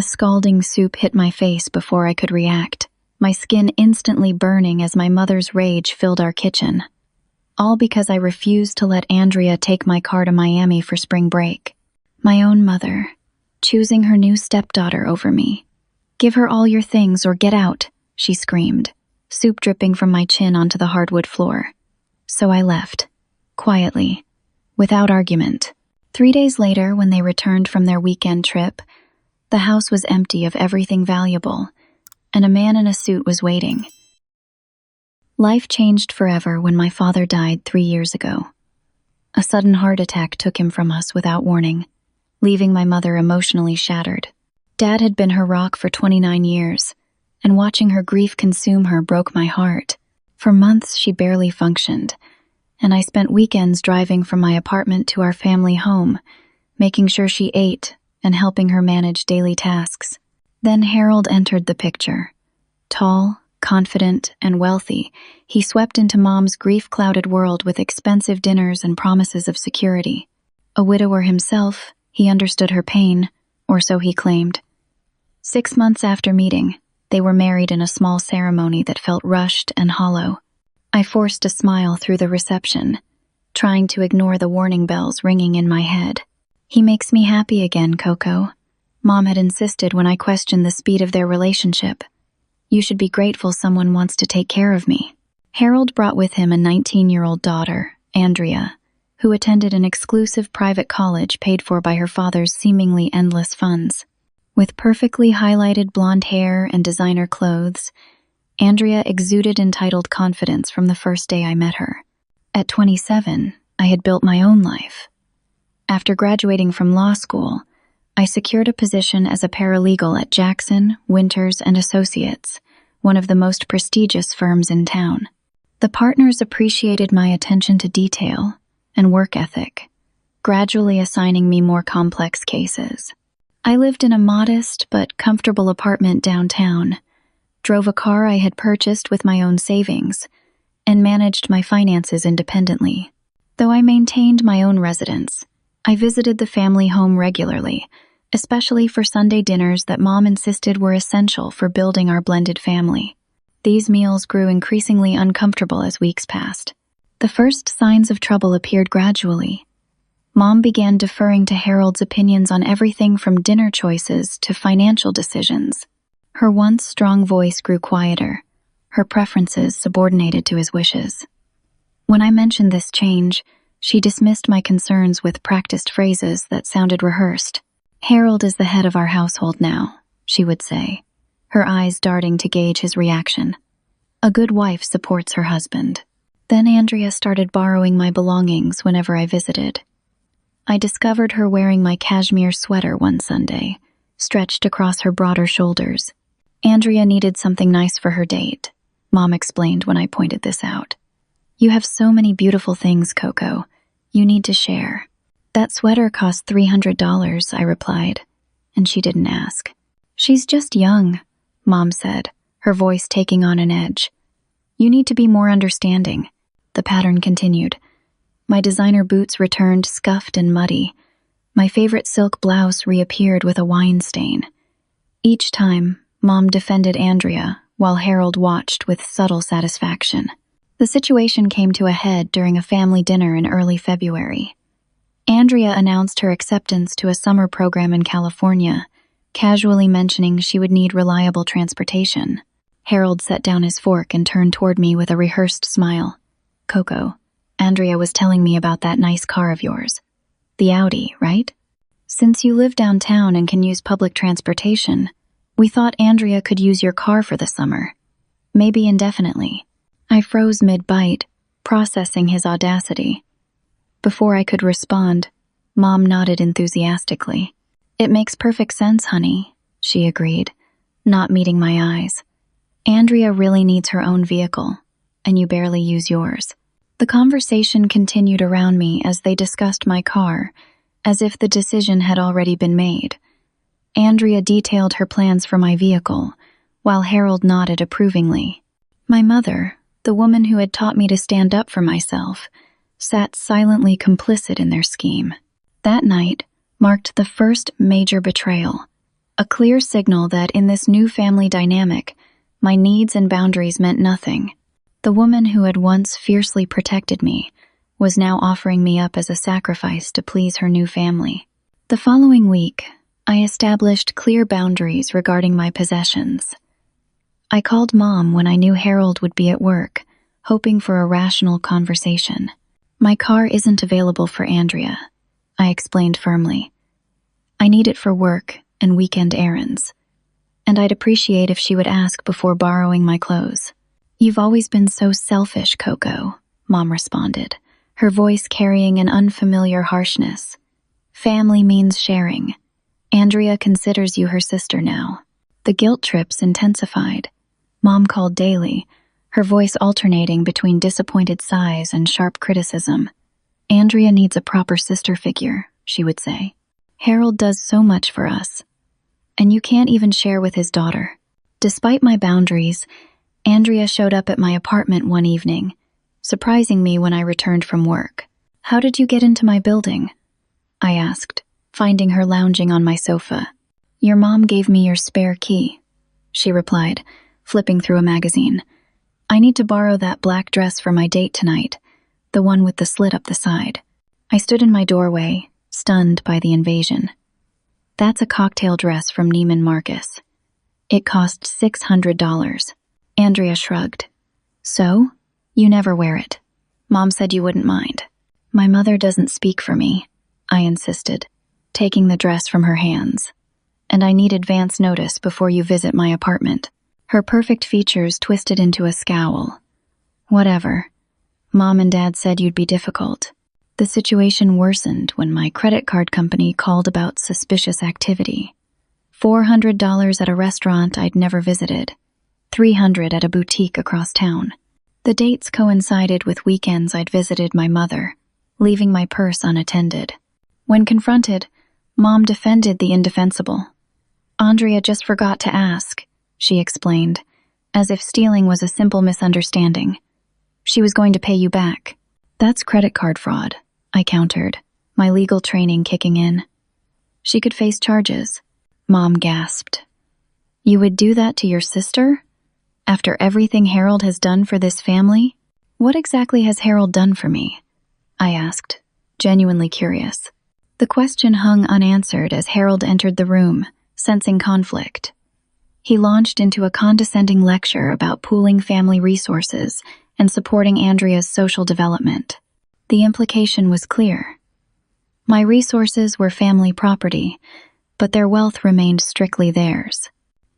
The scalding soup hit my face before I could react, my skin instantly burning as my mother's rage filled our kitchen. All because I refused to let Andrea take my car to Miami for spring break. My own mother, choosing her new stepdaughter over me. "Give her all your things or get out," she screamed, soup dripping from my chin onto the hardwood floor. So I left, quietly, without argument. 3 days later, when they returned from their weekend trip, the house was empty of everything valuable, and a man in a suit was waiting. Life changed forever when my father died 3 years ago. A sudden heart attack took him from us without warning, leaving my mother emotionally shattered. Dad had been her rock for 29 years, and watching her grief consume her broke my heart. For months, she barely functioned, and I spent weekends driving from my apartment to our family home, making sure she ate and helping her manage daily tasks. Then Harold entered the picture. Tall, confident, and wealthy, he swept into Mom's grief-clouded world with expensive dinners and promises of security. A widower himself, he understood her pain, or so he claimed. 6 months after meeting, they were married in a small ceremony that felt rushed and hollow. I forced a smile through the reception, trying to ignore the warning bells ringing in my head. "He makes me happy again, Coco," Mom had insisted when I questioned the speed of their relationship. "You should be grateful someone wants to take care of me." Harold brought with him a 19-year-old daughter, Andrea, who attended an exclusive private college paid for by her father's seemingly endless funds. With perfectly highlighted blonde hair and designer clothes, Andrea exuded entitled confidence from the first day I met her. At 27, I had built my own life. After graduating from law school, I secured a position as a paralegal at Jackson, Winters & Associates, one of the most prestigious firms in town. The partners appreciated my attention to detail and work ethic, gradually assigning me more complex cases. I lived in a modest but comfortable apartment downtown, drove a car I had purchased with my own savings, and managed my finances independently. Though I maintained my own residence, I visited the family home regularly, especially for Sunday dinners that Mom insisted were essential for building our blended family. These meals grew increasingly uncomfortable as weeks passed. The first signs of trouble appeared gradually. Mom began deferring to Harold's opinions on everything from dinner choices to financial decisions. Her once strong voice grew quieter, her preferences subordinated to his wishes. When I mentioned this change, she dismissed my concerns with practiced phrases that sounded rehearsed. "Harold is the head of our household now," she would say, her eyes darting to gauge his reaction. "A good wife supports her husband." Then Andrea started borrowing my belongings whenever I visited. I discovered her wearing my cashmere sweater one Sunday, stretched across her broader shoulders. Andrea needed something nice for her date, Mom explained when I pointed this out. "You have so many beautiful things, Coco. You need to share." "That sweater cost $300, I replied, and she didn't ask. "She's just young," Mom said, her voice taking on an edge. "You need to be more understanding." The pattern continued. My designer boots returned scuffed and muddy. My favorite silk blouse reappeared with a wine stain. Each time, Mom defended Andrea, while Harold watched with subtle satisfaction. The situation came to a head during a family dinner in early February. Andrea announced her acceptance to a summer program in California, casually mentioning she would need reliable transportation. Harold set down his fork and turned toward me with a rehearsed smile. "Coco, Andrea was telling me about that nice car of yours. The Audi, right? Since you live downtown and can use public transportation, we thought Andrea could use your car for the summer. Maybe indefinitely." I froze mid-bite, processing his audacity. Before I could respond, Mom nodded enthusiastically. "It makes perfect sense, honey," she agreed, not meeting my eyes. "Andrea really needs her own vehicle, and you barely use yours." The conversation continued around me as they discussed my car, as if the decision had already been made. Andrea detailed her plans for my vehicle, while Harold nodded approvingly. My mother, the woman who had taught me to stand up for myself, sat silently complicit in their scheme. That night marked the first major betrayal, a clear signal that in this new family dynamic, my needs and boundaries meant nothing. The woman who had once fiercely protected me was now offering me up as a sacrifice to please her new family. The following week, I established clear boundaries regarding my possessions. I called Mom when I knew Harold would be at work, hoping for a rational conversation. "My car isn't available for Andrea," I explained firmly. "I need it for work and weekend errands, and I'd appreciate if she would ask before borrowing my clothes." "You've always been so selfish, Coco," Mom responded, her voice carrying an unfamiliar harshness. "Family means sharing. Andrea considers you her sister now." The guilt trips intensified. Mom called daily, her voice alternating between disappointed sighs and sharp criticism. "Andrea needs a proper sister figure," she would say. "Harold does so much for us, and you can't even share with his daughter." Despite my boundaries, Andrea showed up at my apartment one evening, surprising me when I returned from work. "How did you get into my building?" I asked, finding her lounging on my sofa. "Your mom gave me your spare key," she replied, flipping through a magazine. "I need to borrow that black dress for my date tonight, the one with the slit up the side." I stood in my doorway, stunned by the invasion. "That's a cocktail dress from Neiman Marcus. It cost $600. Andrea shrugged. "So? You never wear it. Mom said you wouldn't mind." "My mother doesn't speak for me," I insisted, taking the dress from her hands. "And I need advance notice before you visit my apartment." Her perfect features twisted into a scowl. "Whatever. Mom and Dad said you'd be difficult." The situation worsened when my credit card company called about suspicious activity. $400 at a restaurant I'd never visited, $300 at a boutique across town. The dates coincided with weekends I'd visited my mother, leaving my purse unattended. When confronted, Mom defended the indefensible. "Andrea just forgot to ask," she explained, as if stealing was a simple misunderstanding. "She was going to pay you back." "That's credit card fraud," I countered, my legal training kicking in. "She could face charges." Mom gasped. "You would do that to your sister? After everything Harold has done for this family?" "What exactly has Harold done for me?" I asked, genuinely curious. The question hung unanswered as Harold entered the room, sensing conflict. He launched into a condescending lecture about pooling family resources and supporting Andrea's social development. The implication was clear. My resources were family property, but their wealth remained strictly theirs.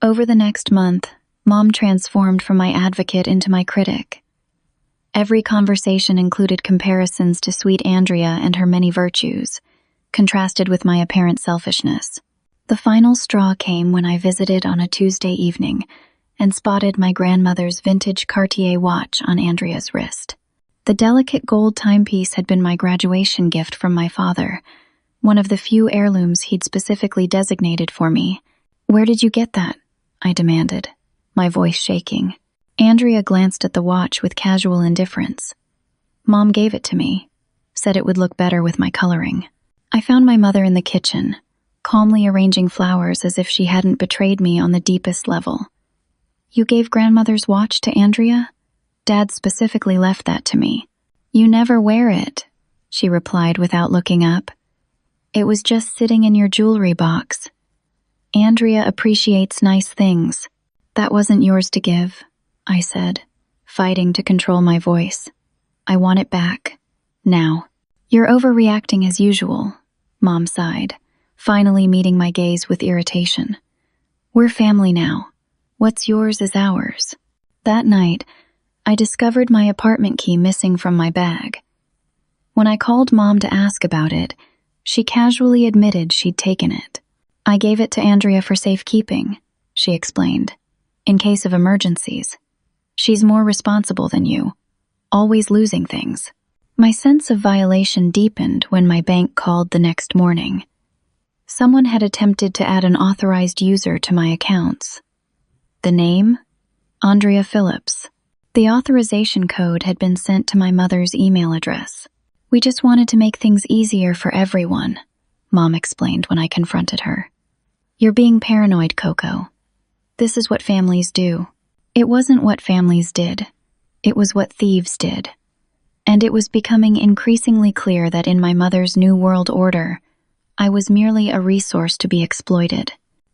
Over the next month, Mom transformed from my advocate into my critic. Every conversation included comparisons to sweet Andrea and her many virtues, contrasted with my apparent selfishness. The final straw came when I visited on a Tuesday evening and spotted my grandmother's vintage Cartier watch on Andrea's wrist. The delicate gold timepiece had been my graduation gift from my father, one of the few heirlooms he'd specifically designated for me. "Where did you get that?" I demanded, my voice shaking. Andrea glanced at the watch with casual indifference. "Mom gave it to me, said it would look better with my coloring." I found my mother in the kitchen, calmly arranging flowers as if she hadn't betrayed me on the deepest level. "You gave grandmother's watch to Andrea? Dad specifically left that to me." "You never wear it," she replied without looking up. "It was just sitting in your jewelry box. Andrea appreciates nice things." "That wasn't yours to give," I said, fighting to control my voice. "I want it back. Now." "You're overreacting as usual," Mom sighed, finally meeting my gaze with irritation. "We're family now. What's yours is ours." That night, I discovered my apartment key missing from my bag. When I called Mom to ask about it, she casually admitted she'd taken it. "I gave it to Andrea for safekeeping," she explained, "in case of emergencies. She's more responsible than you, always losing things." My sense of violation deepened when my bank called the next morning. Someone had attempted to add an authorized user to my accounts. The name? Andrea Phillips. The authorization code had been sent to my mother's email address. "We just wanted to make things easier for everyone," Mom explained when I confronted her. You're being paranoid, Coco. This is what families do. It wasn't what families did. It was what thieves did. And it was becoming increasingly clear that in my mother's new world order, I was merely a resource to be exploited.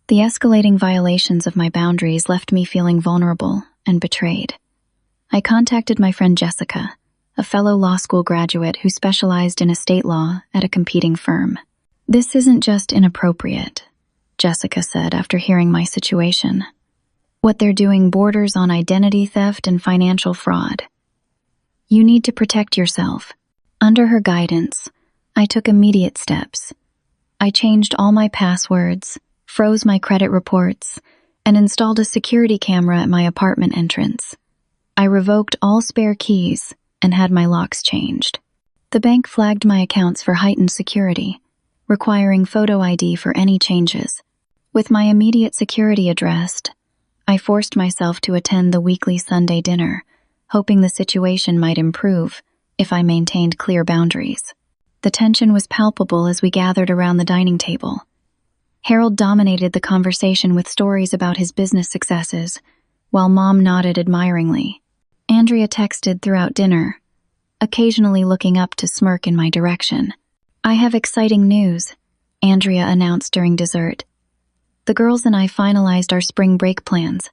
The escalating violations of my boundaries left me feeling vulnerable and betrayed. I contacted my friend Jessica, a fellow law school graduate who specialized in estate law at a competing firm. "This isn't just inappropriate," Jessica said after hearing my situation. "What they're doing borders on identity theft and financial fraud. You need to protect yourself." Under her guidance, I took immediate steps. I changed all my passwords, froze my credit reports, and installed a security camera at my apartment entrance. I revoked all spare keys and had my locks changed. The bank flagged my accounts for heightened security, requiring photo ID for any changes. With my immediate security addressed, I forced myself to attend the weekly Sunday dinner, hoping the situation might improve if I maintained clear boundaries. The tension was palpable as we gathered around the dining table. Harold dominated the conversation with stories about his business successes, while Mom nodded admiringly. Andrea texted throughout dinner, occasionally looking up to smirk in my direction. "I have exciting news," Andrea announced during dessert. "The girls and I finalized our spring break plans.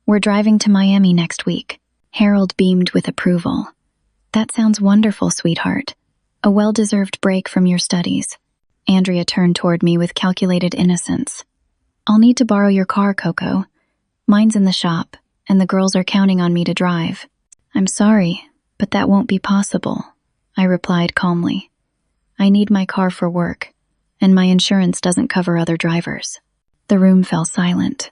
We're driving to Miami next week." Harold beamed with approval. "That sounds wonderful, sweetheart. A well-deserved break from your studies." Andrea turned toward me with calculated innocence. "I'll need to borrow your car, Coco. Mine's in the shop, and the girls are counting on me to drive." "I'm sorry, but that won't be possible," I replied calmly. "I need my car for work, and my insurance doesn't cover other drivers." The room fell silent.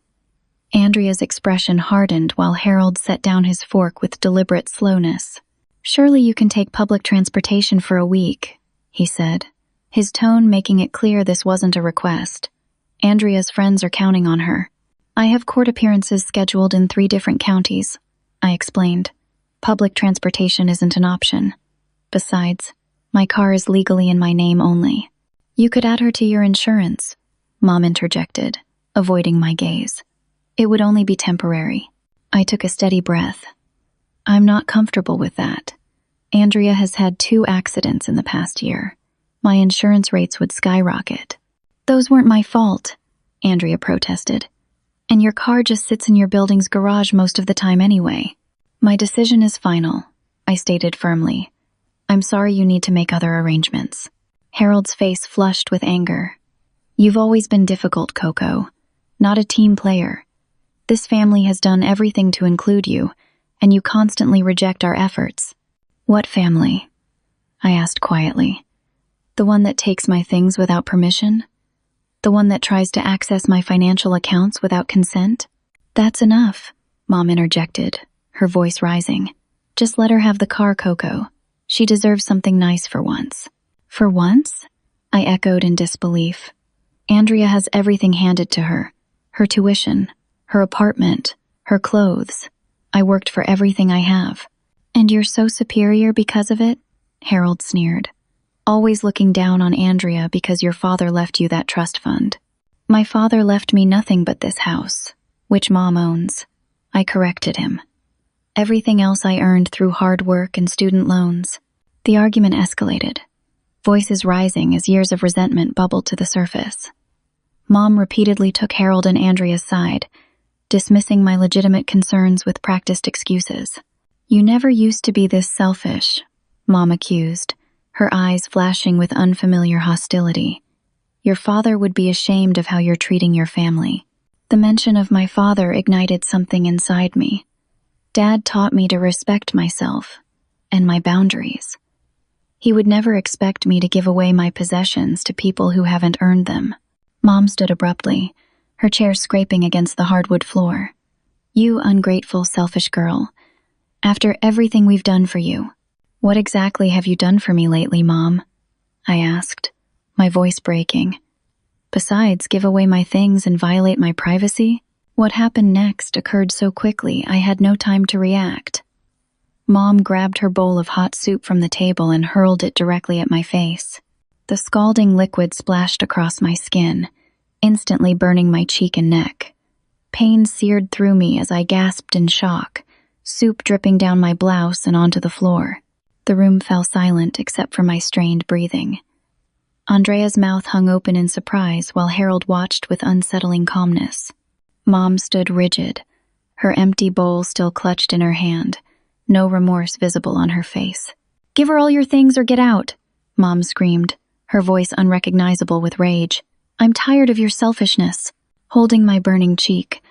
Andrea's expression hardened while Harold set down his fork with deliberate slowness. "Surely you can take public transportation for a week," he said, his tone making it clear this wasn't a request. "Andrea's friends are counting on her." "I have court appearances scheduled in 3 different counties," I explained. "Public transportation isn't an option. Besides, my car is legally in my name only." "You could add her to your insurance," Mom interjected, avoiding my gaze. "It would only be temporary." I took a steady breath. "I'm not comfortable with that. Andrea has had 2 accidents in the past year. My insurance rates would skyrocket." "Those weren't my fault," Andrea protested. "And your car just sits in your building's garage most of the time anyway." "My decision is final," I stated firmly. "I'm sorry you need to make other arrangements." Harold's face flushed with anger. "You've always been difficult, Coco. Not a team player. This family has done everything to include you, and you constantly reject our efforts." "What family?" I asked quietly. "The one that takes my things without permission? The one that tries to access my financial accounts without consent?" "That's enough," Mom interjected, her voice rising. "Just let her have the car, Coco. She deserves something nice for once." "For once?" I echoed in disbelief. "Andrea has everything handed to her. Her tuition, her apartment, her clothes. I worked for everything I have." "And you're so superior because of it?" Harold sneered. "Always looking down on Andrea because your father left you that trust fund." "My father left me nothing but this house, which Mom owns," I corrected him. "Everything else I earned through hard work and student loans." The argument escalated, voices rising as years of resentment bubbled to the surface. Mom repeatedly took Harold and Andrea's side, dismissing my legitimate concerns with practiced excuses. "You never used to be this selfish," Mom accused, her eyes flashing with unfamiliar hostility. "Your father would be ashamed of how you're treating your family." The mention of my father ignited something inside me. Dad taught me to respect myself and my boundaries. He would never expect me to give away my possessions to people who haven't earned them. Mom stood abruptly, her chair scraping against the hardwood floor. "You ungrateful, selfish girl. After everything we've done for you." "What exactly have you done for me lately, Mom?" I asked, my voice breaking. "Besides, give away my things and violate my privacy?" What happened next occurred so quickly I had no time to react. Mom grabbed her bowl of hot soup from the table and hurled it directly at my face. The scalding liquid splashed across my skin, instantly burning my cheek and neck. Pain seared through me as I gasped in shock, soup dripping down my blouse and onto the floor. The room fell silent except for my strained breathing. Andrea's mouth hung open in surprise while Harold watched with unsettling calmness. Mom stood rigid, her empty bowl still clutched in her hand, no remorse visible on her face. "Give her all your things or get out," Mom screamed, her voice unrecognizable with rage. "I'm tired of your selfishness." Holding my burning cheek,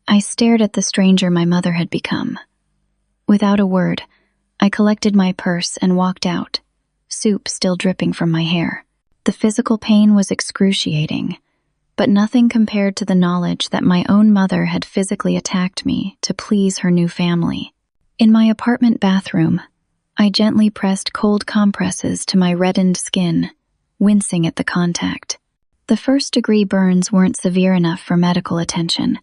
I stared at the stranger my mother had become. Without a word, I collected my purse and walked out, soup still dripping from my hair. The physical pain was excruciating, but nothing compared to the knowledge that my own mother had physically attacked me to please her new family. In my apartment bathroom, I gently pressed cold compresses to my reddened skin, wincing at the contact. The first-degree burns weren't severe enough for medical attention,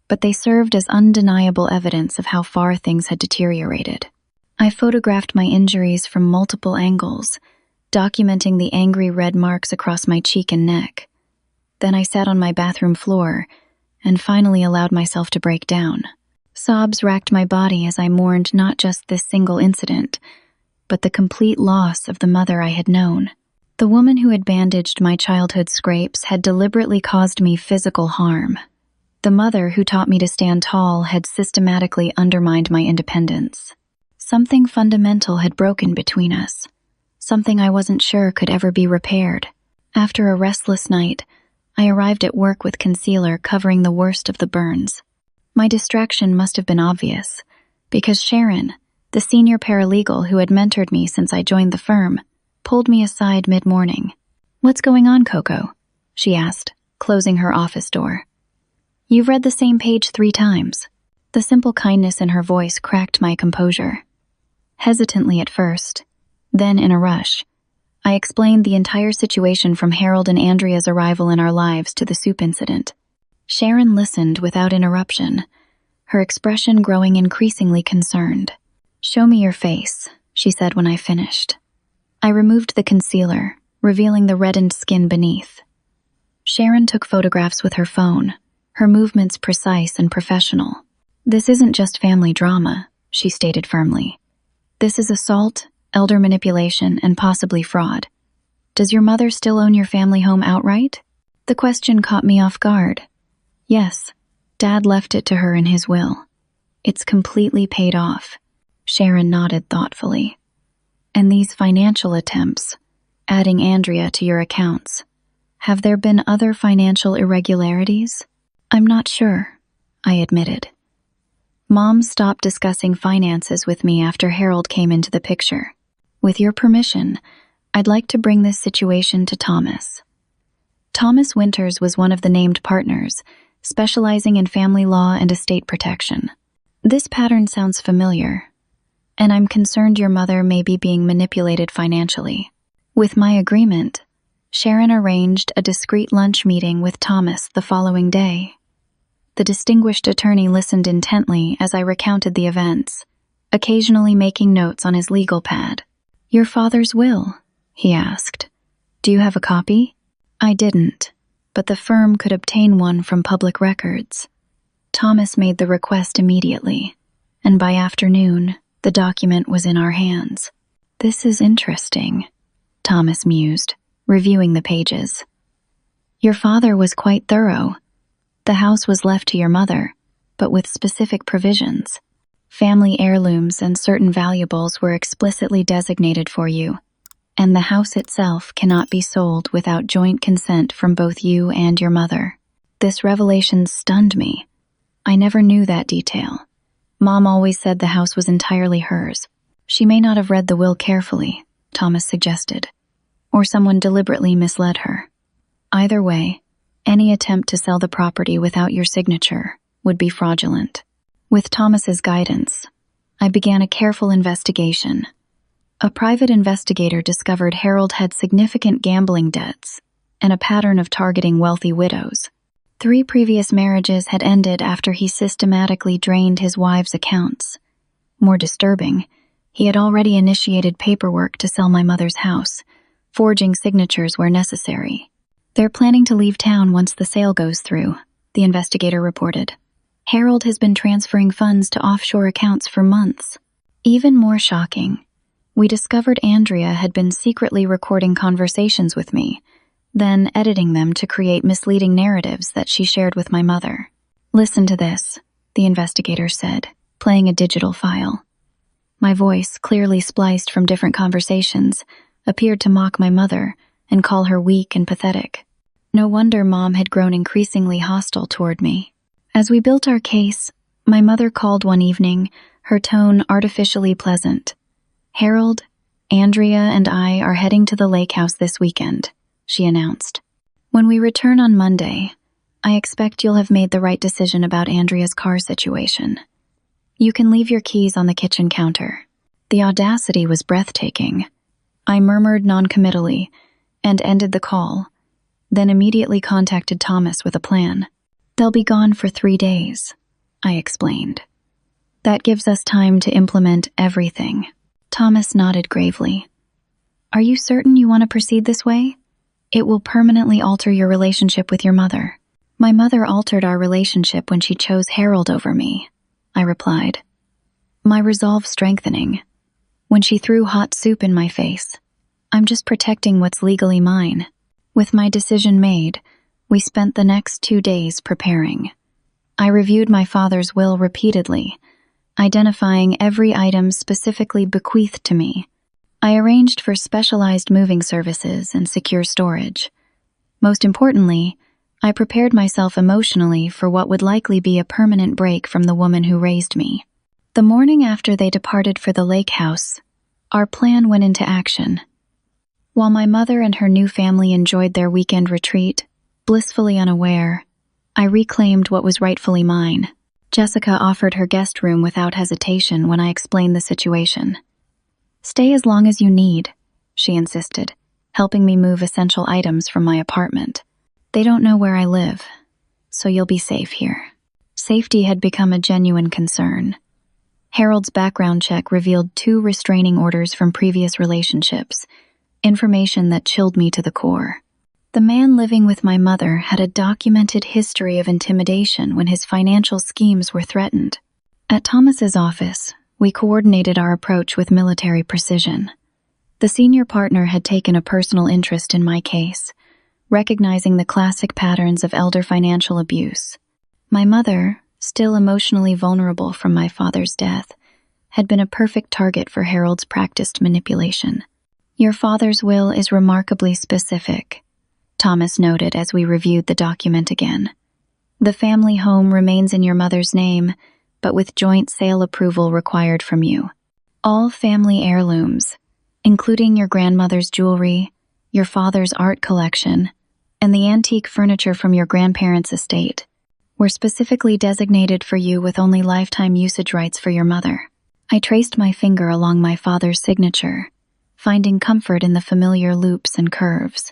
but they served as undeniable evidence of how far things had deteriorated. I photographed my injuries from multiple angles, documenting the angry red marks across my cheek and neck. Then I sat on my bathroom floor and finally allowed myself to break down. Sobs racked my body as I mourned not just this single incident, but the complete loss of the mother I had known. The woman who had bandaged my childhood scrapes had deliberately caused me physical harm. The mother who taught me to stand tall had systematically undermined my independence. Something fundamental had broken between us, something I wasn't sure could ever be repaired. After a restless night, I arrived at work with concealer covering the worst of the burns. My distraction must have been obvious, because Sharon, the senior paralegal who had mentored me since I joined the firm, pulled me aside mid-morning. "What's going on, Coco?" she asked, closing her office door. "You've read the same page 3 times. The simple kindness in her voice cracked my composure. Hesitantly at first, then in a rush, I explained the entire situation from Harold and Andrea's arrival in our lives to the soup incident. Sharon listened without interruption, her expression growing increasingly concerned. "Show me your face," she said when I finished. I removed the concealer, revealing the reddened skin beneath. Sharon took photographs with her phone, her movements precise and professional. "This isn't just family drama," she stated firmly. "This is assault, elder manipulation, and possibly fraud. Does your mother still own your family home outright?" The question caught me off guard. "Yes, Dad left it to her in his will. It's completely paid off." Sharon nodded thoughtfully. "And these financial attempts, adding Andrea to your accounts, have there been other financial irregularities?" "I'm not sure," I admitted. Mom stopped discussing finances with me after Harold came into the picture. "With your permission, I'd like to bring this situation to Thomas." Thomas Winters was one of the named partners, specializing in family law and estate protection. "This pattern sounds familiar, and I'm concerned your mother may be being manipulated financially." With my agreement, Sharon arranged a discreet lunch meeting with Thomas the following day. The distinguished attorney listened intently as I recounted the events, occasionally making notes on his legal pad. "Your father's will?" he asked. "Do you have a copy?" I didn't, but the firm could obtain one from public records. Thomas made the request immediately, and by afternoon, the document was in our hands. "This is interesting," Thomas mused, reviewing the pages. "Your father was quite thorough. The house was left to your mother, but with specific provisions. Family heirlooms and certain valuables were explicitly designated for you, and the house itself cannot be sold without joint consent from both you and your mother." This revelation stunned me. I never knew that detail. Mom always said the house was entirely hers. "She may not have read the will carefully," Thomas suggested, "or someone deliberately misled her. Either way, any attempt to sell the property without your signature would be fraudulent." With Thomas's guidance, I began a careful investigation. A private investigator discovered Harold had significant gambling debts and a pattern of targeting wealthy widows. 3 previous marriages had ended after he systematically drained his wives' accounts. More disturbing, he had already initiated paperwork to sell my mother's house, forging signatures where necessary. They're planning to leave town once the sale goes through, the investigator reported. Hurled has been transferring funds to offshore accounts for months. Even more shocking, we discovered Andrea had been secretly recording conversations with me, then editing them to create misleading narratives that she shared with my mother. Listen to this, the investigator said, playing a digital file. My voice, clearly spliced from different conversations, appeared to mock my mother and call her weak and pathetic. No wonder Mom had grown increasingly hostile toward me. As we built our case, my mother called one evening, her tone artificially pleasant. "Hurled, Andrea and I are heading to the lake house this weekend," she announced. "When we return on Monday, I expect you'll have made the right decision about Andrea's car situation. You can leave your keys on the kitchen counter." The audacity was breathtaking. I murmured noncommittally and ended the call, then immediately contacted Thomas with a plan. "They'll be gone for 3 days," I explained. "That gives us time to implement everything." Thomas nodded gravely. "Are you certain you want to proceed this way? It will permanently alter your relationship with your mother." "My mother altered our relationship when she chose Hurled over me," I replied, my resolve strengthening. When she threw hot soup in my face, "I'm just protecting what's legally mine." With my decision made, we spent the next 2 days preparing. I reviewed my father's will repeatedly, identifying every item specifically bequeathed to me. I arranged for specialized moving services and secure storage. Most importantly, I prepared myself emotionally for what would likely be a permanent break from the woman who raised me. The morning after they departed for the lake house, our plan went into action. While my mother and her new family enjoyed their weekend retreat, blissfully unaware, I reclaimed what was rightfully mine. Jessica offered her guest room without hesitation when I explained the situation. "Stay as long as you need," she insisted, helping me move essential items from my apartment. "They don't know where I live, so you'll be safe here." Safety had become a genuine concern. Hurled's background check revealed 2 restraining orders from previous relationships, information that chilled me to the core. The man living with my mother had a documented history of intimidation when his financial schemes were threatened. At Thomas's office, we coordinated our approach with military precision. The senior partner had taken a personal interest in my case, recognizing the classic patterns of elder financial abuse. My mother, still emotionally vulnerable from my father's death, had been a perfect target for Hurled's practiced manipulation. "Your father's will is remarkably specific," Thomas noted as we reviewed the document again. "The family home remains in your mother's name, but with joint sale approval required from you. All family heirlooms, including your grandmother's jewelry, your father's art collection, and the antique furniture from your grandparents' estate, were specifically designated for you with only lifetime usage rights for your mother." I traced my finger along my father's signature, finding comfort in the familiar loops and curves.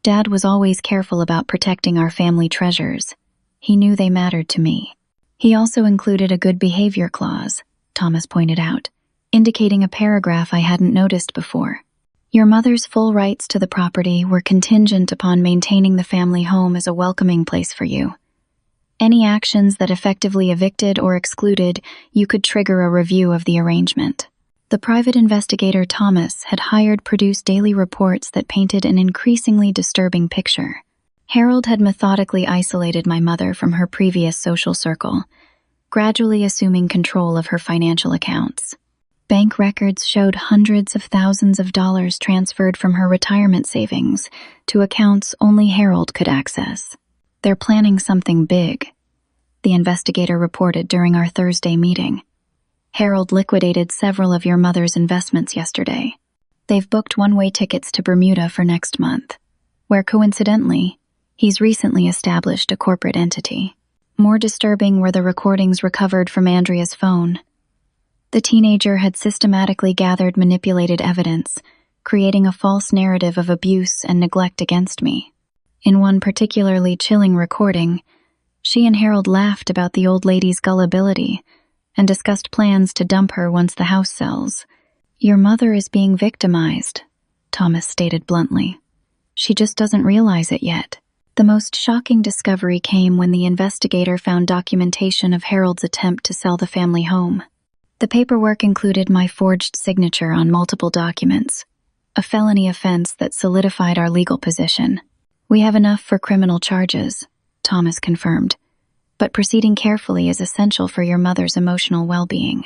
Dad was always careful about protecting our family treasures. He knew they mattered to me. He also included a good behavior clause, Thomas pointed out, indicating a paragraph I hadn't noticed before. "Your mother's full rights to the property were contingent upon maintaining the family home as a welcoming place for you. Any actions that effectively evicted or excluded you could trigger a review of the arrangement." The private investigator Thomas had hired produced daily reports that painted an increasingly disturbing picture. Hurled had methodically isolated my mother from her previous social circle, gradually assuming control of her financial accounts. Bank records showed hundreds of thousands of dollars transferred from her retirement savings to accounts only Hurled could access. "They're planning something big," the investigator reported during our Thursday meeting. "Hurled liquidated several of your mother's investments yesterday. They've booked one-way tickets to Bermuda for next month, where coincidentally, he's recently established a corporate entity." More disturbing were the recordings recovered from Andrea's phone. The teenager had systematically gathered manipulated evidence, creating a false narrative of abuse and neglect against me. In one particularly chilling recording, she and Hurled laughed about the old lady's gullibility and discussed plans to dump her once the house sells. "Your mother is being victimized," Thomas stated bluntly. She just doesn't realize it yet. The most shocking discovery came when the investigator found documentation of Harold's attempt to sell the family home. The paperwork included my forged signature on multiple documents, a felony offense that solidified our legal position. "We have enough for criminal charges," Thomas confirmed, "but proceeding carefully is essential for your mother's emotional well-being."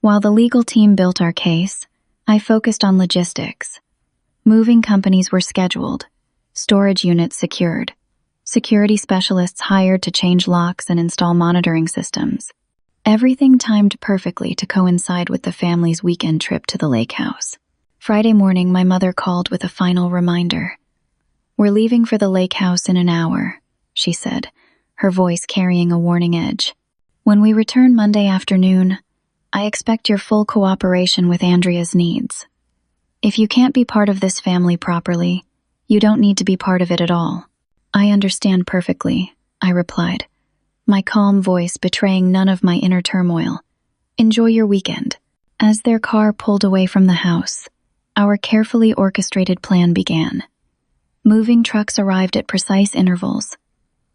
While the legal team built our case, I focused on logistics. Moving companies were scheduled, storage units secured, security specialists hired to change locks and install monitoring systems. Everything timed perfectly to coincide with the family's weekend trip to the lake house. Friday morning, my mother called with a final reminder. "We're leaving for the lake house in an hour," she said, her voice carrying a warning edge. "When we return Monday afternoon, I expect your full cooperation with Andrea's needs. If you can't be part of this family properly, you don't need to be part of it at all." "I understand perfectly," I replied, my calm voice betraying none of my inner turmoil. "Enjoy your weekend." As their car pulled away from the house, our carefully orchestrated plan began. Moving trucks arrived at precise intervals.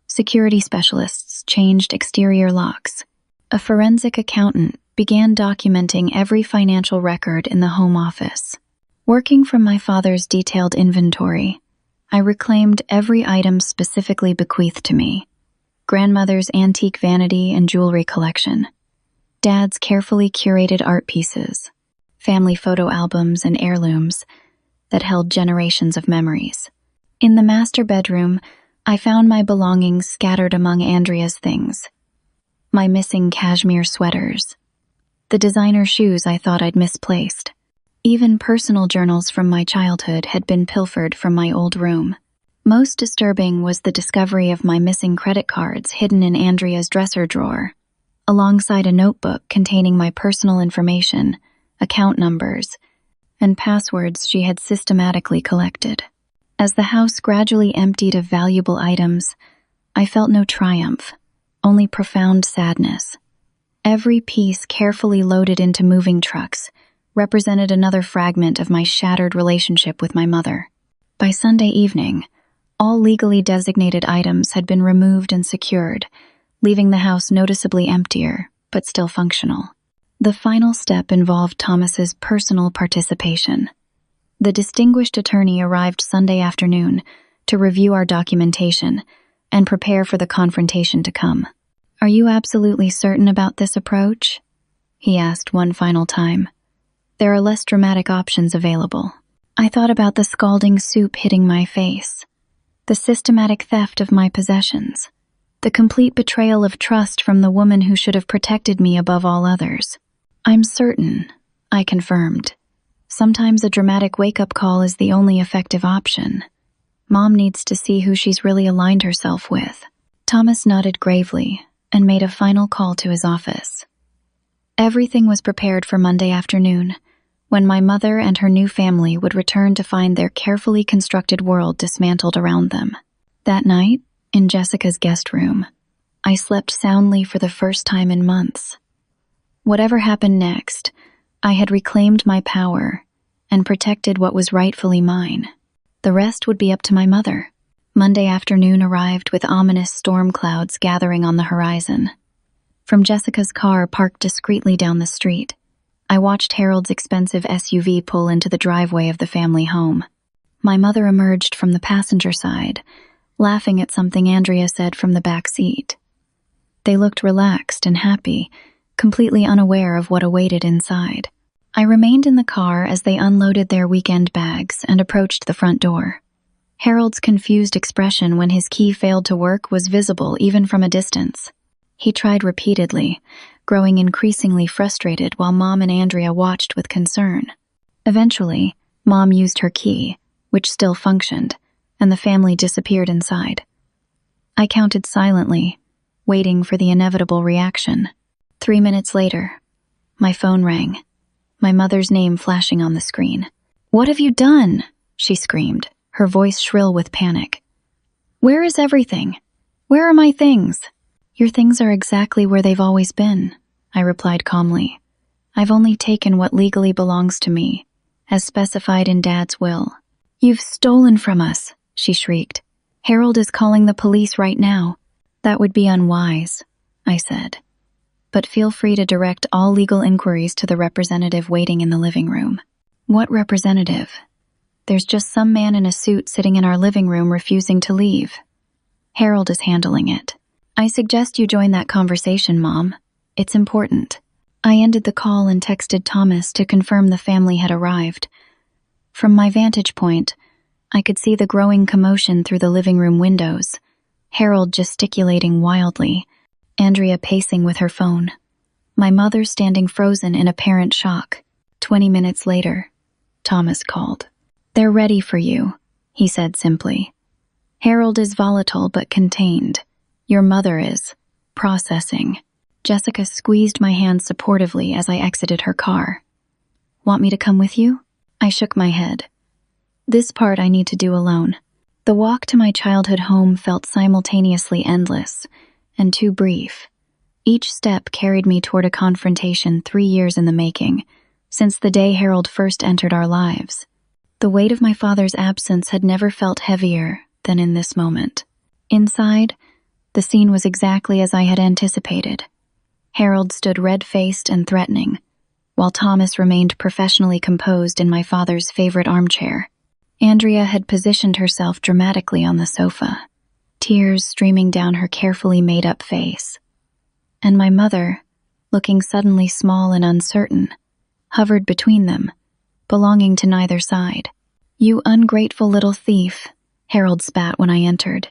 Security specialists changed exterior locks. A forensic accountant began documenting every financial record in the home office. Working from my father's detailed inventory, I reclaimed every item specifically bequeathed to me: grandmother's antique vanity and jewelry collection, dad's carefully curated art pieces, family photo albums and heirlooms that held generations of memories. In the master bedroom, I found my belongings scattered among Andrea's things: my missing cashmere sweaters, the designer shoes I thought I'd misplaced. Even personal journals from my childhood had been pilfered from my old room. Most disturbing was the discovery of my missing credit cards hidden in Andrea's dresser drawer, alongside a notebook containing my personal information, account numbers, and passwords she had systematically collected. As the house gradually emptied of valuable items, I felt no triumph, only profound sadness. Every piece carefully loaded into moving trucks represented another fragment of my shattered relationship with my mother. By Sunday evening, all legally designated items had been removed and secured, leaving the house noticeably emptier, but still functional. The final step involved Thomas's personal participation. The distinguished attorney arrived Sunday afternoon to review our documentation and prepare for the confrontation to come. "Are you absolutely certain about this approach?" he asked one final time. "There are less dramatic options available." I thought about the scalding soup hitting my face, the systematic theft of my possessions, the complete betrayal of trust from the woman who should have protected me above all others. "I'm certain," I confirmed. "Sometimes a dramatic wake-up call is the only effective option. Mom needs to see who she's really aligned herself with." Thomas nodded gravely and made a final call to his office. Everything was prepared for Monday afternoon, when my mother and her new family would return to find their carefully constructed world dismantled around them. That night, in Jessica's guest room, I slept soundly for the first time in months. Whatever happened next, I had reclaimed my power and protected what was rightfully mine. The rest would be up to my mother. Monday afternoon arrived with ominous storm clouds gathering on the horizon. From Jessica's car parked discreetly down the street, I watched Harold's expensive SUV pull into the driveway of the family home. My mother emerged from the passenger side, laughing at something Andrea said from the back seat. They looked relaxed and happy, completely unaware of what awaited inside. I remained in the car as they unloaded their weekend bags and approached the front door. Harold's confused expression when his key failed to work was visible even from a distance. He tried repeatedly, growing increasingly frustrated while Mom and Andrea watched with concern. Eventually, Mom used her key, which still functioned, and the family disappeared inside. I counted silently, waiting for the inevitable reaction. 3 minutes later, my phone rang, my mother's name flashing on the screen. "What have you done?" she screamed, her voice shrill with panic. "Where is everything? Where are my things?" "Your things are exactly where they've always been," I replied calmly. "I've only taken what legally belongs to me, as specified in Dad's will." "You've stolen from us," she shrieked. "Harold is calling the police right now." "That would be unwise," I said. "But feel free to direct all legal inquiries to the representative waiting in the living room." "What representative?" "There's just some man in a suit sitting in our living room refusing to leave. Harold is handling it." "I suggest you join that conversation, Mom. It's important." I ended the call and texted Thomas to confirm the family had arrived. From my vantage point, I could see the growing commotion through the living room windows, Harold gesticulating wildly, Andrea pacing with her phone, my mother standing frozen in apparent shock. 20 minutes later, Thomas called. "They're ready for you," he said simply. "Harold is volatile but contained. Your mother is processing." Jessica squeezed my hand supportively as I exited her car. "Want me to come with you?" I shook my head. This part I need to do alone. The walk to my childhood home felt simultaneously endless and too brief. Each step carried me toward a confrontation 3 years in the making, since the day Harold first entered our lives. The weight of my father's absence had never felt heavier than in this moment. Inside, the scene was exactly as I had anticipated. Harold stood red-faced and threatening, while Thomas remained professionally composed in my father's favorite armchair. Andrea had positioned herself dramatically on the sofa, tears streaming down her carefully made-up face. And my mother, looking suddenly small and uncertain, hovered between them, belonging to neither side. "You ungrateful little thief," Harold spat when I entered.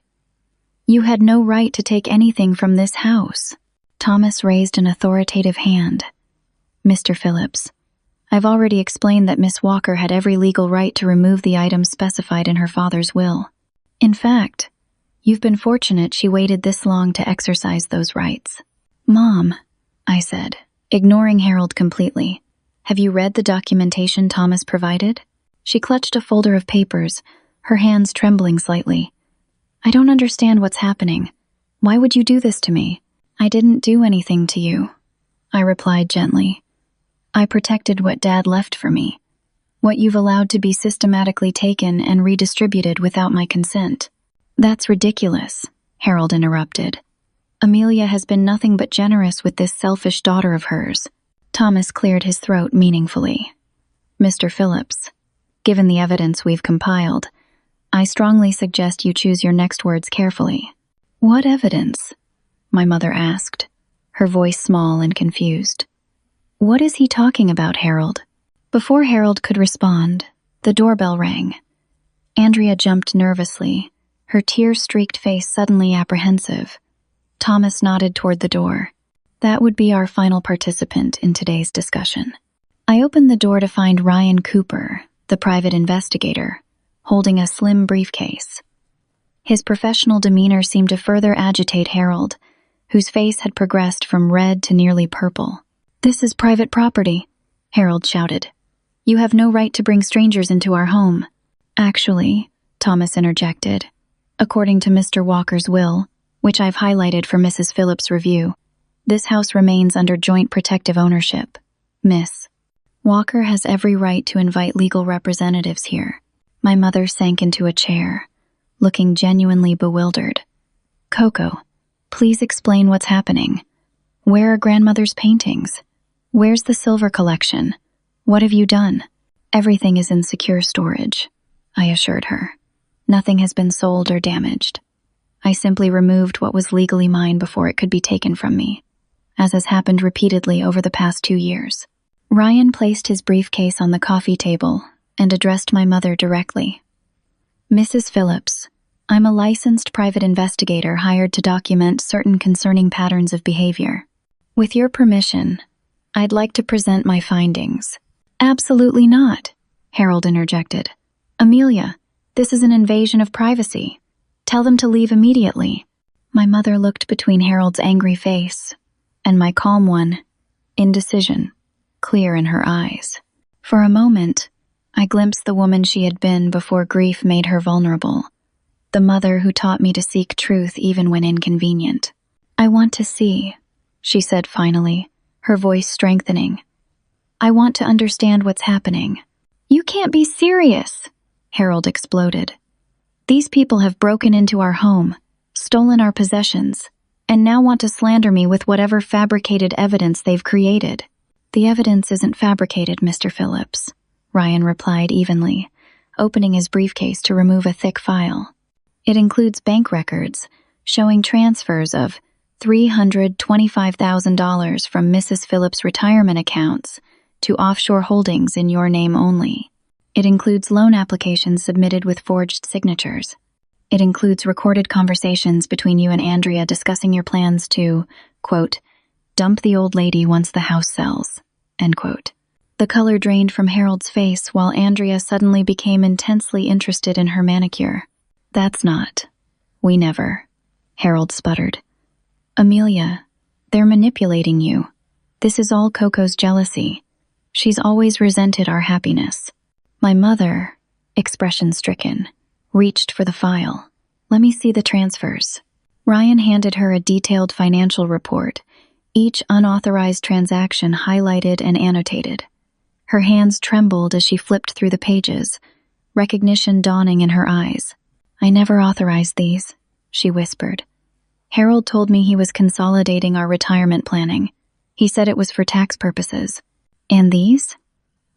"You had no right to take anything from this house." Thomas raised an authoritative hand. "Mr. Phillips, I've already explained that Miss Walker had every legal right to remove the items specified in her father's will. In fact, you've been fortunate she waited this long to exercise those rights." "Mom," I said, ignoring Harold completely, "have you read the documentation Thomas provided?" She clutched a folder of papers, her hands trembling slightly. "I don't understand what's happening. Why would you do this to me?" "I didn't do anything to you," I replied gently. "I protected what Dad left for me, what you've allowed to be systematically taken and redistributed without my consent." "That's ridiculous," Harold interrupted. "Amelia has been nothing but generous with this selfish daughter of hers." Thomas cleared his throat meaningfully. "Mr. Phillips, given the evidence we've compiled, I strongly suggest you choose your next words carefully." "What evidence?" my mother asked, her voice small and confused. "What is he talking about, Harold?" Before Harold could respond, the doorbell rang. Andrea jumped nervously, her tear-streaked face suddenly apprehensive. Thomas nodded toward the door. That would be our final participant in today's discussion. I opened the door to find Ryan Cooper, the private investigator, holding a slim briefcase. His professional demeanor seemed to further agitate Harold, whose face had progressed from red to nearly purple. "This is private property," Harold shouted. "You have no right to bring strangers into our home." "Actually," Thomas interjected, "according to Mr. Walker's will, which I've highlighted for Mrs. Phillips' review, this house remains under joint protective ownership. Miss Walker has every right to invite legal representatives here." My mother sank into a chair, looking genuinely bewildered. "Coco, please explain what's happening. Where are grandmother's paintings? Where's the silver collection? What have you done?" "Everything is in secure storage," I assured her. "Nothing has been sold or damaged. I simply removed what was legally mine before it could be taken from me, as has happened repeatedly over the past 2 years." Ryan placed his briefcase on the coffee table and addressed my mother directly. "Mrs. Phillips, I'm a licensed private investigator hired to document certain concerning patterns of behavior. With your permission, I'd like to present my findings." "Absolutely not," Harold interjected. "Amelia, this is an invasion of privacy. Tell them to leave immediately." My mother looked between Harold's angry face and my calm one, indecision, clear in her eyes. For a moment, I glimpsed the woman she had been before grief made her vulnerable, the mother who taught me to seek truth even when inconvenient. "I want to see," she said finally, her voice strengthening. "I want to understand what's happening." "You can't be serious," Harold exploded. These people have broken into our home, stolen our possessions, and now want to slander me with whatever fabricated evidence they've created. The evidence isn't fabricated, Mr. Phillips, Ryan replied evenly, opening his briefcase to remove a thick file. It includes bank records showing transfers of $325,000 from Mrs. Phillips' retirement accounts to offshore holdings in your name only. It includes loan applications submitted with forged signatures. It includes recorded conversations between you and Andrea discussing your plans to, quote, dump the old lady once the house sells, end quote. The color drained from Harold's face while Andrea suddenly became intensely interested in her manicure. That's not. We never. Harold sputtered. Amelia, they're manipulating you. This is all Coco's jealousy. She's always resented our happiness. My mother, expression stricken, reached for the file. Let me see the transfers. Ryan handed her a detailed financial report, each unauthorized transaction highlighted and annotated. Her hands trembled as she flipped through the pages, recognition dawning in her eyes. I never authorized these, she whispered. Harold told me he was consolidating our retirement planning. He said it was for tax purposes. And these?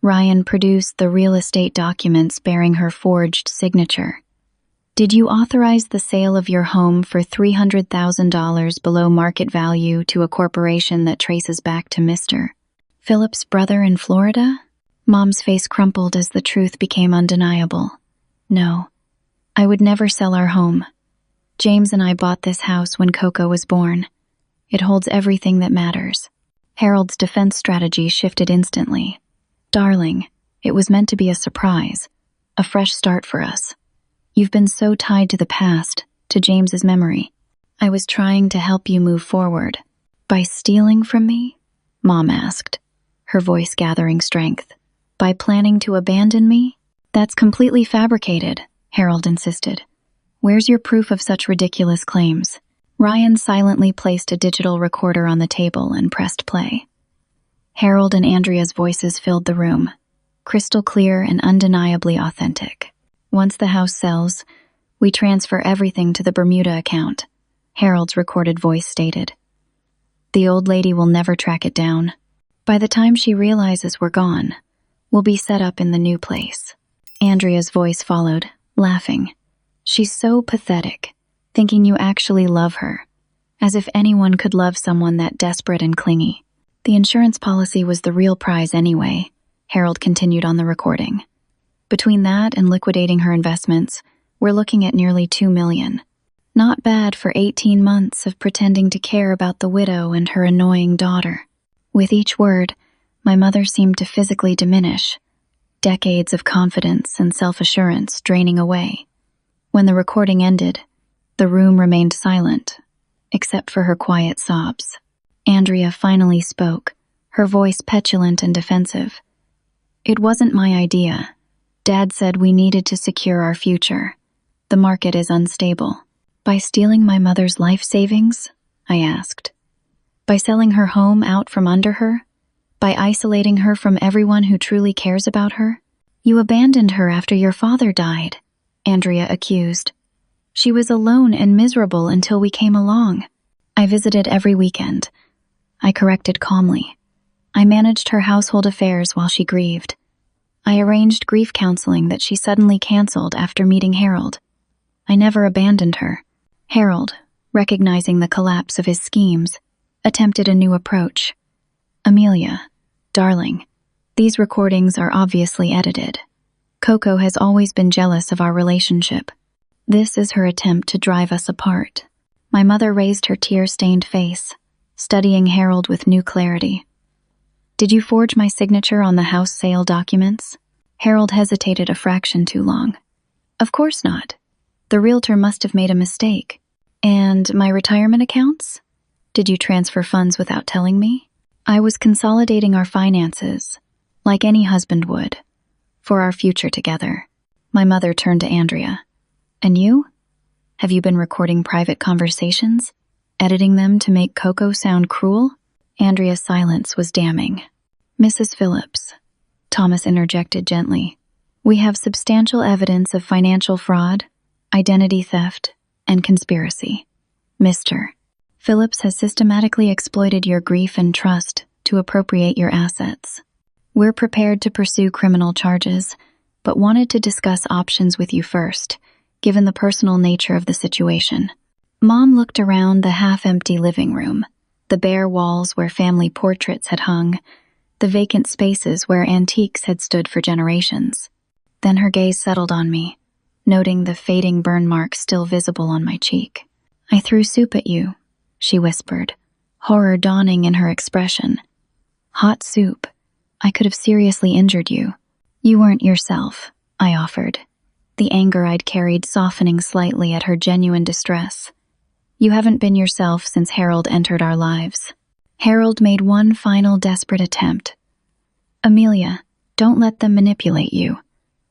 Ryan produced the real estate documents bearing her forged signature. Did you authorize the sale of your home for $300,000 below market value to a corporation that traces back to Mr. Phillips' brother in Florida? Mom's face crumpled as the truth became undeniable. No, I would never sell our home. James and I bought this house when Coco was born. It holds everything that matters. Harold's defense strategy shifted instantly. Darling, it was meant to be a surprise, a fresh start for us. You've been so tied to the past, to James's memory. I was trying to help you move forward. By stealing from me? Mom asked, her voice gathering strength. By planning to abandon me? That's completely fabricated, Harold insisted. Where's your proof of such ridiculous claims? Ryan silently placed a digital recorder on the table and pressed play. Harold and Andrea's voices filled the room, crystal clear and undeniably authentic. Once the house sells, we transfer everything to the Bermuda account, Harold's recorded voice stated. The old lady will never track it down. By the time she realizes we're gone, we'll be set up in the new place. Andrea's voice followed, laughing. She's so pathetic, thinking you actually love her, as if anyone could love someone that desperate and clingy. The insurance policy was the real prize anyway, Harold continued on the recording. Between that and liquidating her investments, we're looking at nearly $2 million. Not bad for 18 months of pretending to care about the widow and her annoying daughter. With each word, my mother seemed to physically diminish, decades of confidence and self-assurance draining away. When the recording ended, the room remained silent, except for her quiet sobs. Andrea finally spoke, her voice petulant and defensive. It wasn't my idea. Dad said we needed to secure our future. The market is unstable. By stealing my mother's life savings? I asked. By selling her home out from under her? By isolating her from everyone who truly cares about her? You abandoned her after your father died, Andrea accused. She was alone and miserable until we came along. I visited every weekend. I corrected calmly. I managed her household affairs while she grieved. I arranged grief counseling that she suddenly canceled after meeting Harold. I never abandoned her. Harold, recognizing the collapse of his schemes, attempted a new approach. Amelia, darling, these recordings are obviously edited. Coco has always been jealous of our relationship. This is her attempt to drive us apart. My mother raised her tear-stained face, studying Harold with new clarity. Did you forge my signature on the house sale documents? Harold hesitated a fraction too long. Of course not. The realtor must have made a mistake. And my retirement accounts? Did you transfer funds without telling me? I was consolidating our finances, like any husband would, for our future together. My mother turned to Andrea. And you? Have you been recording private conversations? Editing them to make Coco sound cruel? Andrea's silence was damning. Mrs. Phillips, Thomas interjected gently. We have substantial evidence of financial fraud, identity theft, and conspiracy. Mr. Phillips has systematically exploited your grief and trust to appropriate your assets. We're prepared to pursue criminal charges, but wanted to discuss options with you first, given the personal nature of the situation. Mom looked around the half-empty living room, the bare walls where family portraits had hung, the vacant spaces where antiques had stood for generations. Then her gaze settled on me, noting the fading burn mark still visible on my cheek. "I threw soup at you," she whispered, horror dawning in her expression. "Hot soup. I could have seriously injured you." "You weren't yourself," I offered, the anger I'd carried softening slightly at her genuine distress. "You haven't been yourself since Harold entered our lives." Harold made one final desperate attempt. "Amelia, don't let them manipulate you.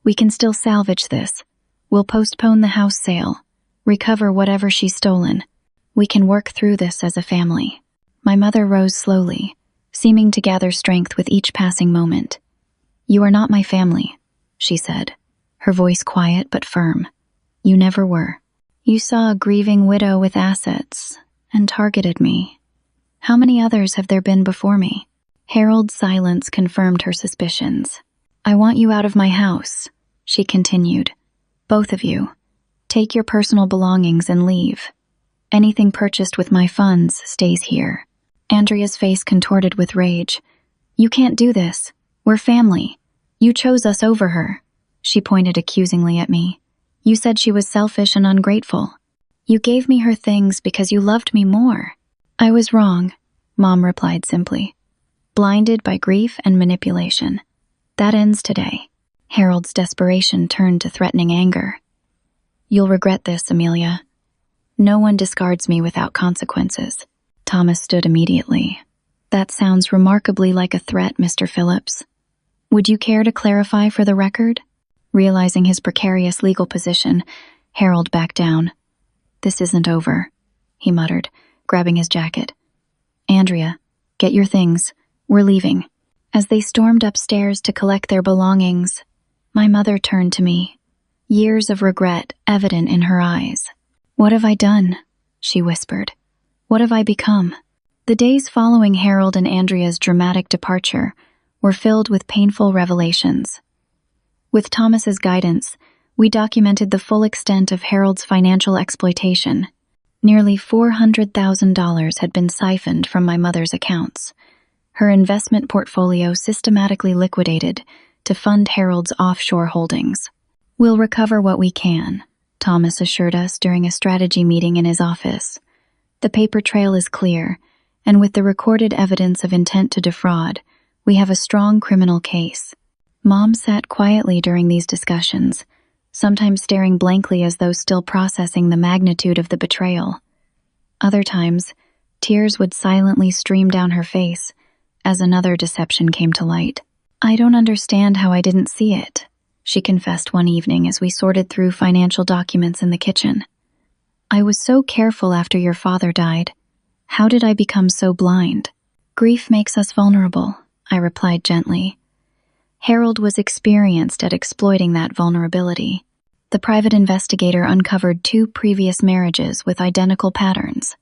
We can still salvage this. We'll postpone the house sale, recover whatever she's stolen. We can work through this as a family." My mother rose slowly, seeming to gather strength with each passing moment. "You are not my family," she said, her voice quiet but firm. "You never were. You saw a grieving widow with assets and targeted me. How many others have there been before me?" Harold's silence confirmed her suspicions. "I want you out of my house," she continued. "Both of you. Take your personal belongings and leave. Anything purchased with my funds stays here." Andrea's face contorted with rage. "You can't do this. We're family. You chose us over her." She pointed accusingly at me. "You said she was selfish and ungrateful. You gave me her things because you loved me more." "I was wrong," Mom replied simply. "Blinded by grief and manipulation. That ends today." Harold's desperation turned to threatening anger. "You'll regret this, Amelia. No one discards me without consequences." Thomas stood immediately. "That sounds remarkably like a threat, Mr. Phillips. Would you care to clarify for the record?" Realizing his precarious legal position, Harold backed down. "This isn't over," he muttered, grabbing his jacket. "Andrea, get your things. We're leaving." As they stormed upstairs to collect their belongings, my mother turned to me, years of regret evident in her eyes. "What have I done?" she whispered. "What have I become?" The days following Harold and Andrea's dramatic departure were filled with painful revelations. With Thomas's guidance, we documented the full extent of Harold's financial exploitation. Nearly $400,000 had been siphoned from my mother's accounts, her investment portfolio systematically liquidated to fund Harold's offshore holdings. "We'll recover what we can," Thomas assured us during a strategy meeting in his office. "The paper trail is clear, and with the recorded evidence of intent to defraud, we have a strong criminal case." Mom sat quietly during these discussions, sometimes staring blankly as though still processing the magnitude of the betrayal. Other times, tears would silently stream down her face as another deception came to light. "I don't understand how I didn't see it," she confessed one evening as we sorted through financial documents in the kitchen. "I was so careful after your father died. How did I become so blind?" "Grief makes us vulnerable," I replied gently. Harold was experienced at exploiting that vulnerability. The private investigator uncovered 2 previous marriages with identical patterns.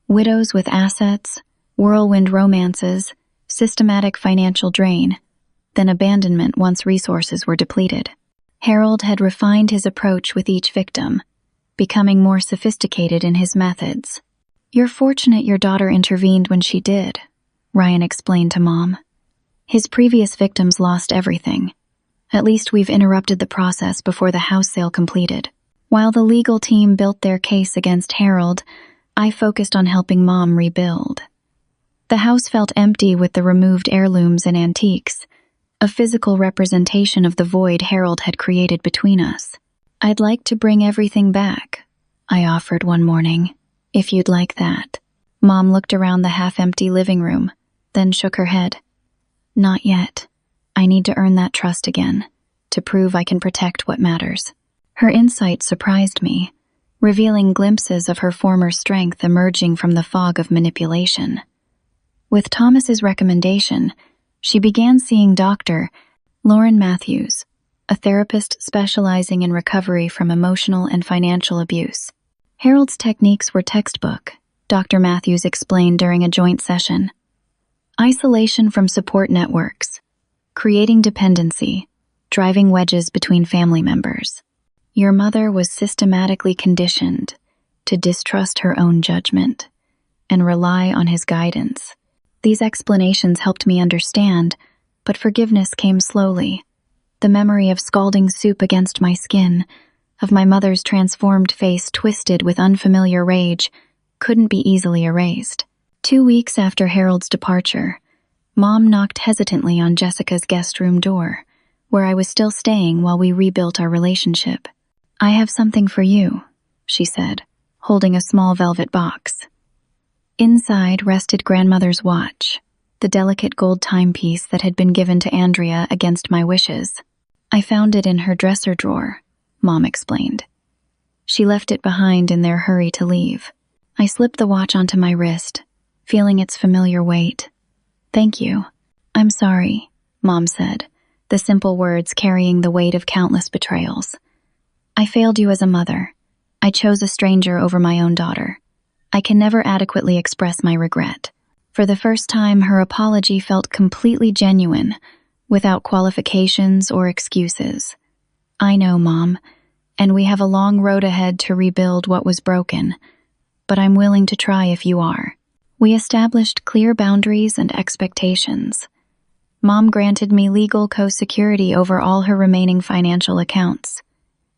Widows with assets, whirlwind romances, systematic financial drain, then abandonment once resources were depleted. Harold had refined his approach with each victim, becoming more sophisticated in his methods. "You're fortunate your daughter intervened when she did," Ryan explained to Mom. "His previous victims lost everything. At least we've interrupted the process before the house sale completed." While the legal team built their case against Harold, I focused on helping Mom rebuild. The house felt empty with the removed heirlooms and antiques, a physical representation of the void Harold had created between us. "I'd like to bring everything back," I offered one morning, "if you'd like that." Mom looked around the half-empty living room, then shook her head. "Not yet. I need to earn that trust again, to prove I can protect what matters." Her insight surprised me, revealing glimpses of her former strength emerging from the fog of manipulation. With Thomas's recommendation, she began seeing Dr. Lauren Matthews, a therapist specializing in recovery from emotional and financial abuse. Harold's techniques were textbook, Dr. Matthews explained during a joint session. Isolation from support networks, creating dependency, driving wedges between family members. Your mother was systematically conditioned to distrust her own judgment and rely on his guidance. These explanations helped me understand, but forgiveness came slowly. The memory of scalding soup against my skin, of my mother's transformed face twisted with unfamiliar rage, couldn't be easily erased. 2 weeks after Harold's departure, Mom knocked hesitantly on Jessica's guest room door, where I was still staying while we rebuilt our relationship. "I have something for you," she said, holding a small velvet box. Inside rested grandmother's watch, the delicate gold timepiece that had been given to Andrea against my wishes. "I found it in her dresser drawer," Mom explained. "She left it behind in their hurry to leave." I slipped the watch onto my wrist, feeling its familiar weight. "Thank you." "I'm sorry," Mom said, the simple words carrying the weight of countless betrayals. "I failed you as a mother. I chose a stranger over my own daughter. I can never adequately express my regret." For the first time, her apology felt completely genuine, without qualifications or excuses. "I know, Mom, and we have a long road ahead to rebuild what was broken, but I'm willing to try if you are." We established clear boundaries and expectations. Mom granted me legal co-security over all her remaining financial accounts.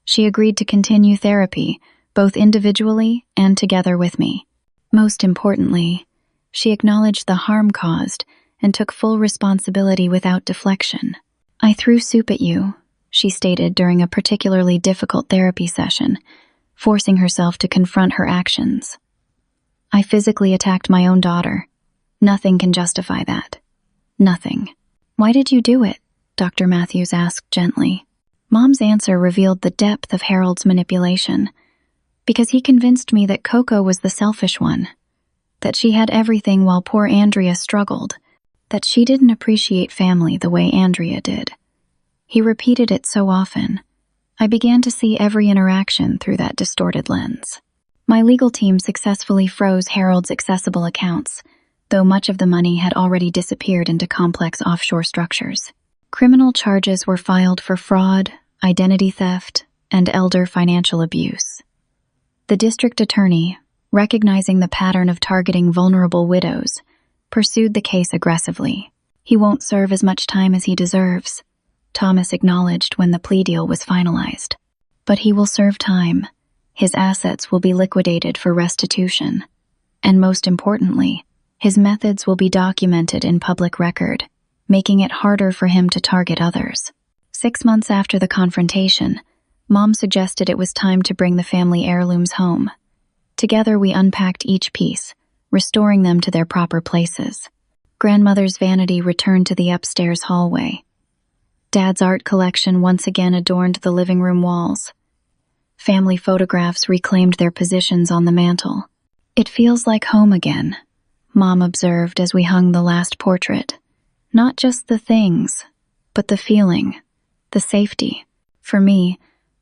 She agreed to continue therapy, both individually and together with me. Most importantly, she acknowledged the harm caused and took full responsibility without deflection. "I threw soup at you," she stated during a particularly difficult therapy session, forcing herself to confront her actions. "I physically attacked my own daughter. Nothing can justify that. Nothing." "Why did you do it?" Dr. Matthews asked gently. Mom's answer revealed the depth of Harold's manipulation. "Because he convinced me that Coco was the selfish one, that she had everything while poor Andrea struggled, that she didn't appreciate family the way Andrea did. He repeated it so often. I began to see every interaction through that distorted lens." My legal team successfully froze Harold's accessible accounts, though much of the money had already disappeared into complex offshore structures. Criminal charges were filed for fraud, identity theft, and elder financial abuse. The district attorney, recognizing the pattern of targeting vulnerable widows, pursued the case aggressively. "He won't serve as much time as he deserves," Thomas acknowledged when the plea deal was finalized. "But he will serve time. His assets will be liquidated for restitution. And most importantly, his methods will be documented in public record, making it harder for him to target others." 6 months after the confrontation, Mom suggested it was time to bring the family heirlooms home. Together we unpacked each piece, restoring them to their proper places. Grandmother's vanity returned to the upstairs hallway. Dad's art collection once again adorned the living room walls. Family photographs reclaimed their positions on the mantel. "It feels like home again," Mom observed as we hung the last portrait. "Not just the things, but the feeling, the safety." For me,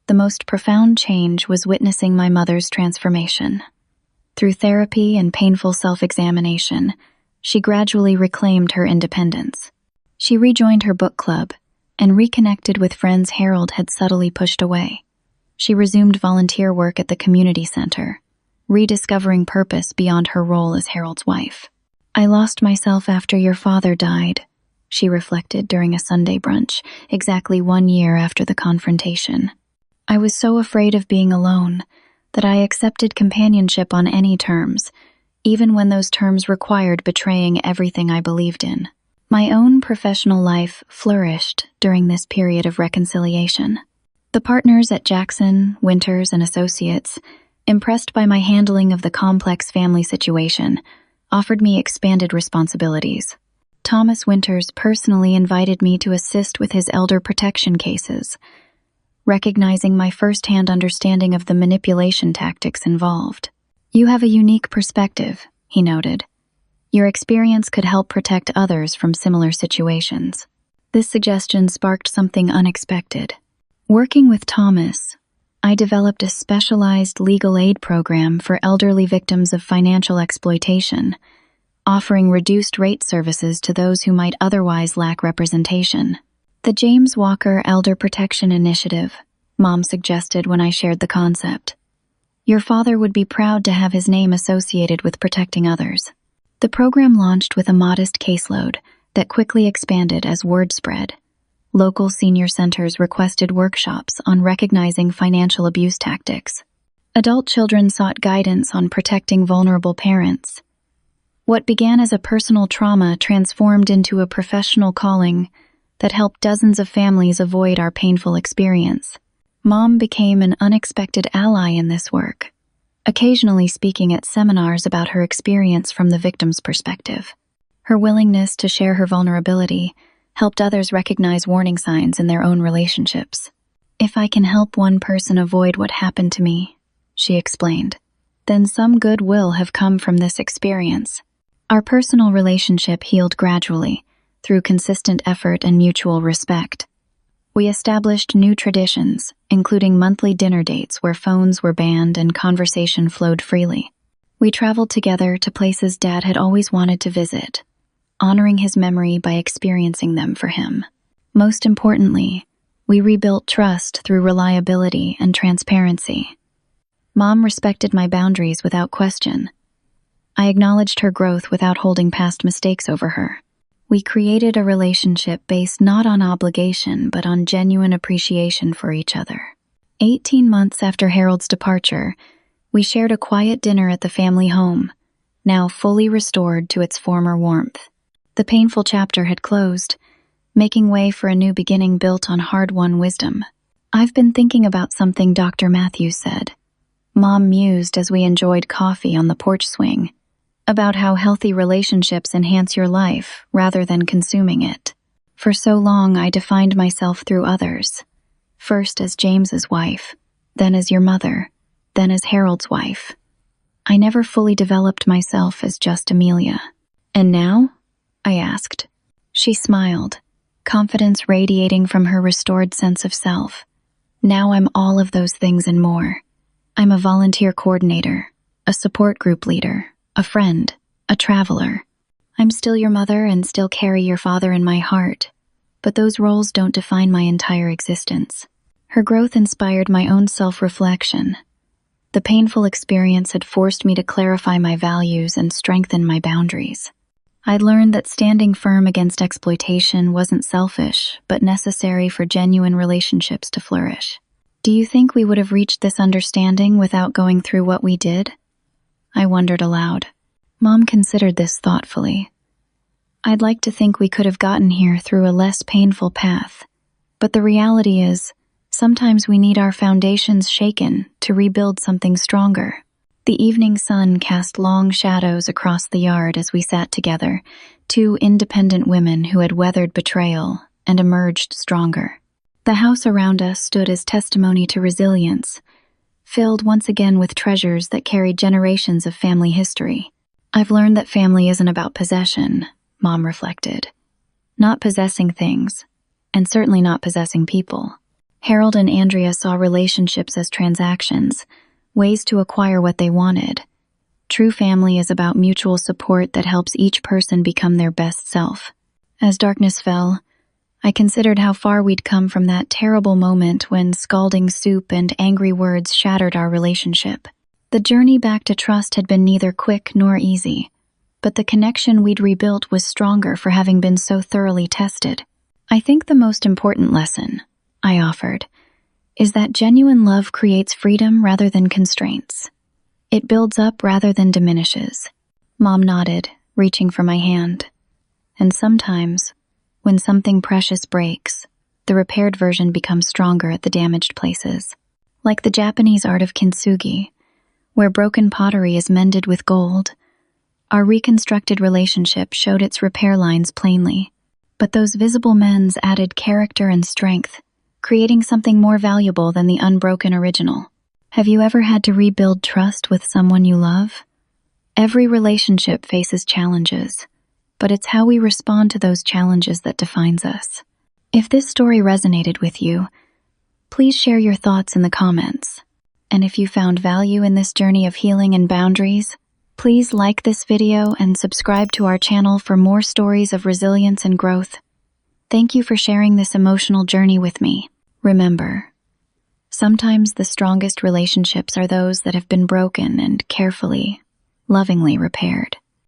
the most profound change was witnessing my mother's transformation. Through therapy and painful self-examination, she gradually reclaimed her independence. She rejoined her book club and reconnected with friends Harold had subtly pushed away. She resumed volunteer work at the community center, rediscovering purpose beyond her role as Harold's wife. "I lost myself after your father died," she reflected during a Sunday brunch, exactly 1 year after the confrontation. "I was so afraid of being alone that I accepted companionship on any terms, even when those terms required betraying everything I believed in." My own professional life flourished during this period of reconciliation. The partners at Jackson, Winters, and Associates, impressed by my handling of the complex family situation, offered me expanded responsibilities. Thomas Winters personally invited me to assist with his elder protection cases, recognizing my firsthand understanding of the manipulation tactics involved. "You have a unique perspective," he noted. "Your experience could help protect others from similar situations." This suggestion sparked something unexpected. Working with Thomas, I developed a specialized legal aid program for elderly victims of financial exploitation, offering reduced rate services to those who might otherwise lack representation. The James Walker Elder Protection Initiative, Mom suggested when I shared the concept. Your father would be proud to have his name associated with protecting others. The program launched with a modest caseload that quickly expanded as word spread. Local senior centers requested workshops on recognizing financial abuse tactics. Adult children sought guidance on protecting vulnerable parents. What began as a personal trauma transformed into a professional calling that helped dozens of families avoid our painful experience. Mom became an unexpected ally in this work, occasionally speaking at seminars about her experience from the victim's perspective. Her willingness to share her vulnerability helped others recognize warning signs in their own relationships. If I can help one person avoid what happened to me, she explained, then some good will have come from this experience. Our personal relationship healed gradually, through consistent effort and mutual respect. We established new traditions, including monthly dinner dates where phones were banned and conversation flowed freely. We traveled together to places Dad had always wanted to visit, honoring his memory by experiencing them for him. Most importantly, we rebuilt trust through reliability and transparency. Mom respected my boundaries without question. I acknowledged her growth without holding past mistakes over her. We created a relationship based not on obligation, but on genuine appreciation for each other. 18 months after Harold's departure, we shared a quiet dinner at the family home, now fully restored to its former warmth. The painful chapter had closed, making way for a new beginning built on hard-won wisdom. I've been thinking about something Dr. Matthews said. Mom mused as we enjoyed coffee on the porch swing, about how healthy relationships enhance your life rather than consuming it. For so long, I defined myself through others. First as James's wife, then as your mother, then as Harold's wife. I never fully developed myself as just Amelia. And now? I asked. She smiled, confidence radiating from her restored sense of self. Now I'm all of those things and more. I'm a volunteer coordinator, a support group leader, a friend, a traveler. I'm still your mother and still carry your father in my heart, but those roles don't define my entire existence. Her growth inspired my own self-reflection. The painful experience had forced me to clarify my values and strengthen my boundaries. I'd learned that standing firm against exploitation wasn't selfish, but necessary for genuine relationships to flourish. Do you think we would have reached this understanding without going through what we did? I wondered aloud. Mom considered this thoughtfully. I'd like to think we could have gotten here through a less painful path, but the reality is, sometimes we need our foundations shaken to rebuild something stronger. The evening sun cast long shadows across the yard as we sat together, two independent women who had weathered betrayal and emerged stronger. The house around us stood as testimony to resilience, filled once again with treasures that carried generations of family history. I've learned that family isn't about possession, Mom reflected. Not possessing things, and certainly not possessing people. Harold and Andrea saw relationships as transactions, ways to acquire what they wanted. True family is about mutual support that helps each person become their best self. As darkness fell, I considered how far we'd come from that terrible moment when scalding soup and angry words shattered our relationship. The journey back to trust had been neither quick nor easy, but the connection we'd rebuilt was stronger for having been so thoroughly tested. I think the most important lesson, I offered, is that genuine love creates freedom rather than constraints. It builds up rather than diminishes. Mom nodded, reaching for my hand. And sometimes, when something precious breaks, the repaired version becomes stronger at the damaged places. Like the Japanese art of kintsugi, where broken pottery is mended with gold, our reconstructed relationship showed its repair lines plainly. But those visible mends added character and strength, creating something more valuable than the unbroken original. Have you ever had to rebuild trust with someone you love? Every relationship faces challenges, but it's how we respond to those challenges that defines us. If this story resonated with you, Please share your thoughts in the comments. And if you found value in this journey of healing and boundaries, please like this video and subscribe to our channel for more stories of resilience and growth. Thank you for sharing this emotional journey with me. Remember, sometimes the strongest relationships are those that have been broken and carefully, lovingly repaired.